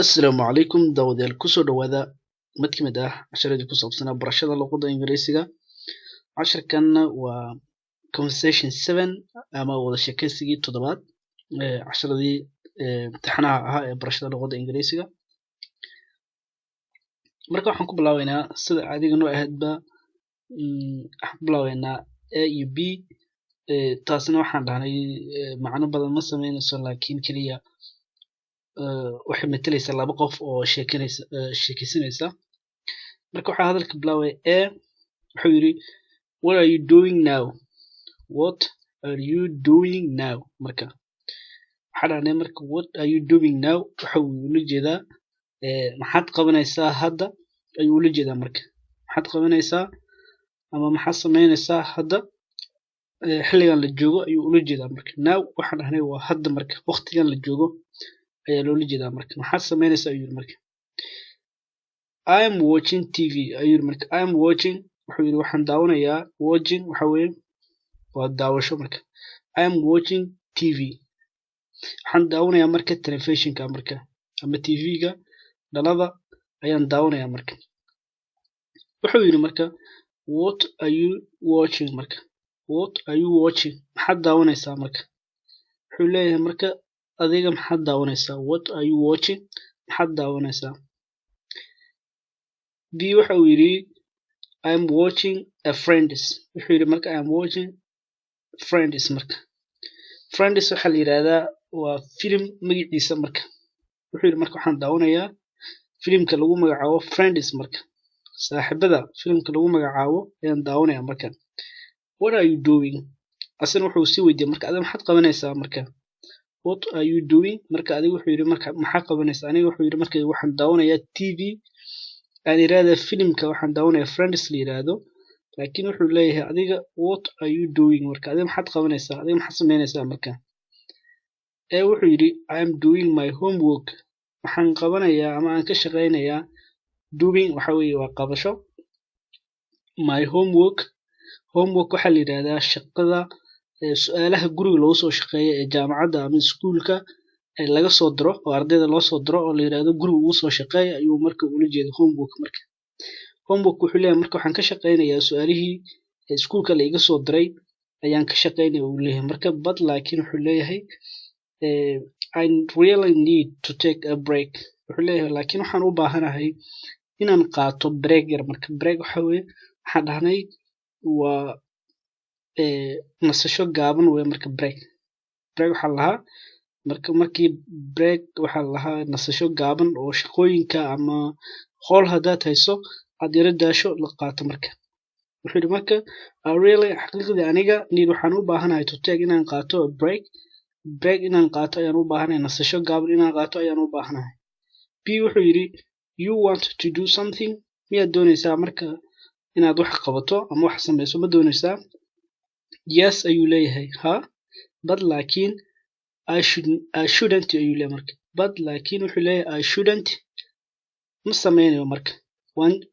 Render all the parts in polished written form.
Assalaamu calaykum daawadayaal kusoo dhawaada mid ka mid ah casharadii ku saabsanaa barashada luqadda ingiriisiga. Casharkanna waa conversation 7 ama wada sheekaysigii 7 casharadii imtixaanaha ahaa ee barashada luqadda ingiriisiga. Marka waxaan ku bilaabeynaa sida caadiga noo ahaydba waxaan ku bilaabeynaa a iyo b. Taasina waxaan dhahnay macno badan ma sameynayso, laakiin keliya waxay matalaysaa laba qof oo sheekaysanaysa. Marka waxaa hadalka bilaabaya a wuxuu yidhi what are you doing now? What are you doing now? Marka waxaa dhahnay marka what are you doing now waxa uu ula jeedaa maxaad qabanaysaa hadda ayuu ula jeedaa. Marka maxaad qabanaysaa ama maxaad sameynaysaa hadda xilligan la joogo ayuu ula jeedaa. Marka now waxaan dhahnay waa hadda, marka waqtigan la joogo ayaa loola jeedaa. Marka maxaad sameynaysaa ayuu yidhi. Marka I am watching TV ayuu yidhi. Marka I am watching wuxuu yidhi waxaan daawanayaa. Watching waxa weeye waa daawasho. Marka I am watching TV waxaan daawanayaa marka telefishinka marka ama TV-ga dhalada ayaan daawanayaa. Marka wuxuu yidhi marka what are you watching? Marka what are you watching maxaad daawanaysaa? Marka wuxuu leeyahay marka adiga maxaad daawanaysaa? What are you watching maxaad daawanaysaa? B waxa uu yidhi I am watching a Friends wuxuu yidhi marka I am watching Friends. Marka Friends waxaa la yidhaahdaa waa filim magaciisa. Marka wuxuu yidhi marka waxaan daawanayaa filimka lagu magacaabo Friends. Marka saaxiibada filimka lagu magacaabo ayaan daawanayaa. Marka what are you doing asana wuxuu sii weydiiyey marka adiga maxaad qabanaysaa? Marka what are you doing marka adiga wuxuu yidhi marka maxaa qabanaysaa? Aniga wuxuu yidhi marka waxaan daawanayaa TV aan yiraahdo filimka waxaan daawanayaa Friends la yiraahdo, laakiin wuxuu leeyahay adiga what are you doing marka adiga maxaad qabanaysaa? Adiga maxaad sameynaysaa? Marka wuxuu yidhi I am doing my homework waxaan qabanayaa ama aan ka shaqeynayaa. Doing waxa weeye waa qabasho. My homework waxaa la yiraahdaa shaqada su'aalaha guriga lagu soo shaqeeyo ee jaamacadda ama iskuulka laga soo diro oo ardayda loo soo diro oo la yiraahdo guriga ugu soo shaqeeya ayuu marka ula jeedo homework. Marka homework wuxuu leeyahay marka waxaan ka shaqeynayaa su'aalihii iskuulka la iga soo diray ayaan ka shaqeynayaa uu leeyahay. Marka but laakiin wuxuu leeyahay I really need to take a break wuxuu leeyahay laakiin waxaan u baahanahay inaan qaato break yar. Marka break waxa weeye waxaan dhahnay waa nasasho gaaban weeye. Marka break waxaa lahaa markii break waxaa lahaa nasasho gaaban oo shaqooyinka ama howl haddaad hayso aad yara daasho la qaato. Marka wuxuu yidhi marka really xaqiiqdii aniga need waxaan u baahanahay to take inaan qaato break inaan qaato ayaan u baahanahay. nasasho gaaban inaan qaato ayaan u baahanahay. B wuxuu yidhi you want to do something miyaad doonaysaa marka inaad wax qabato ama wax sameyso ma doonaysaa? Yes ayuu leeyahay ha, but laakiin I shouldn't ayuu leeyahay. Marka but laakiin wuxuu leeyahay I shouldn't ma sameynayo. Marka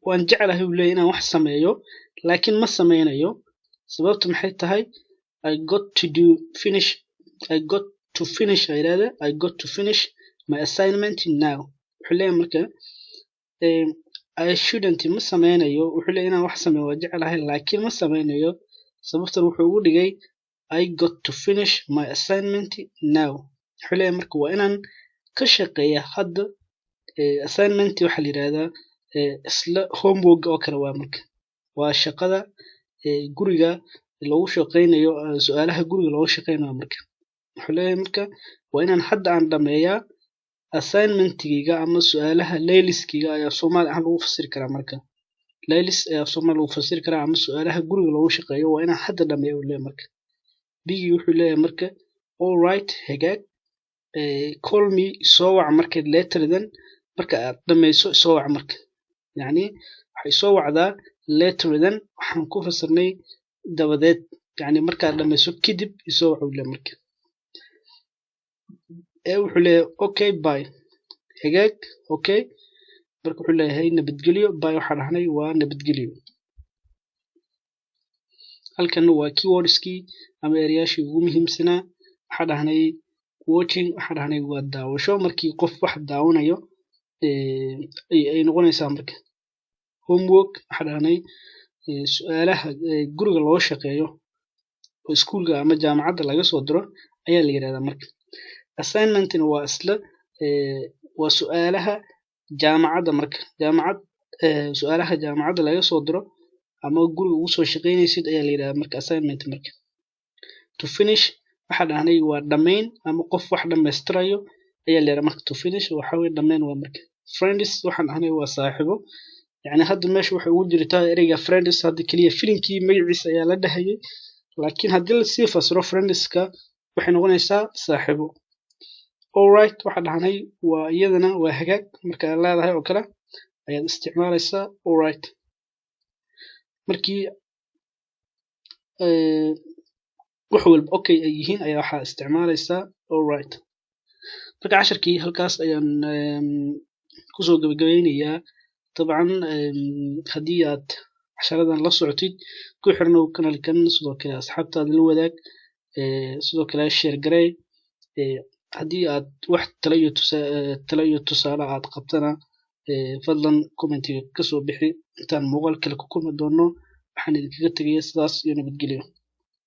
waan jeclahay uu leeyahay inaan wax sameeyo laakiin ma sameynayo. Sababtu maxay tahay? I got to finish my assignment now wuxuu leeyahay marka I shouldn't ma sameynayo. wuxuu leeyahay inaan wax sameeyo waa jeclahay laakiin ma sameynayo. sababtan wuxuu ugu dhigay I got to finish my assignment now wuxuu leeyahay marka waa inaan ka shaqeeya hadda. assignment waxaa la yiraahdaa isla homework oo kale waa. Marka waa shaqada guriga lagu shaqeynayo su'aalaha guriga lagu shaqeynayo. Marka wuxuu leeyahay marka waa inaan hadda aan dhameeyaa assignment-giga ama su'aalaha layliskiga ayaa Soomaali ahaan lagu fasiri karaa. Marka laylis ayaa Soomaali lagu fasiri karaa ama su'aalaha guriga lagu shaqeeyo waa inaan hadda dhameeyo uu leeyahay. Marka bigi wuxuu leeyahay marka all right hagaag call me soo wac marka later then marka aad dhameyso soo wac. Marka yacni waxay soo wacdaa later then waxaan ku fasirnay dabadeed yacni markaad dhameyso kadib isoo wac uu leeyahay. Marka wuxuu leeyahay okay bye hagaag okay. marka wuxuu leeyahay nabadgelyo. bye waxaa dhahnay waa nabadgelyo. halkan waa keywordskii ama erayaashii ugu muhiimsanaa. waxaa dhahnay watching waxaa dhahnay waa daawasho markii qof wax daawanayo ay noqonaysaa marka homework waxa dhahnay su'aalaha guriga loo shaqeeyo oo iskuulka ama jaamacadda laga soo diro ayaa la yiraahdaa marka assignmentina waa isla waa su'aalaha jaamacadda marka su'aalaha jaamacadda laga soo diro ama guriga ugu soo shaqeynaysid ayaa la yiraahdaa marka assignment marka to finish waxa dhahnay waa dhammayn ama qof wax dhammaystirayo ayaa la yiraahdaa marka to finish waxa weeye dhammayn waa marka friends waxaan dhahnay waa saaxiibo يعني هذا ماشي waxa ugu jirtaa ereyga friends hadda kaliya filimkii magaciisa ayaa la dhahayay laakiin hadii la sii fasiro friendska waxay noqonaysaa saaxiibo alright waxa dhahnay waa iyadana waa hagaag marka aad leedahay oo kale ayaad isticmaalaysaa alright markii wax walba okay ay yihiin ayaa waxa isticmaalaysaa alright marka casharkii halkaas ayaan kusoo gabagabeynayaa طبعا هدي aad casharadan la socotid ku xirnow kanalkan sidoo kale asxaabtaada la wadaag sidoo kale share garey hadii aad wax talo iyo tusaale aad qabtana fadlan commentiga ka soo bixi intaan muuqaal kale ku kulmi doono waxaan idinkaga tagayaa sidaas iyo nabadgelyo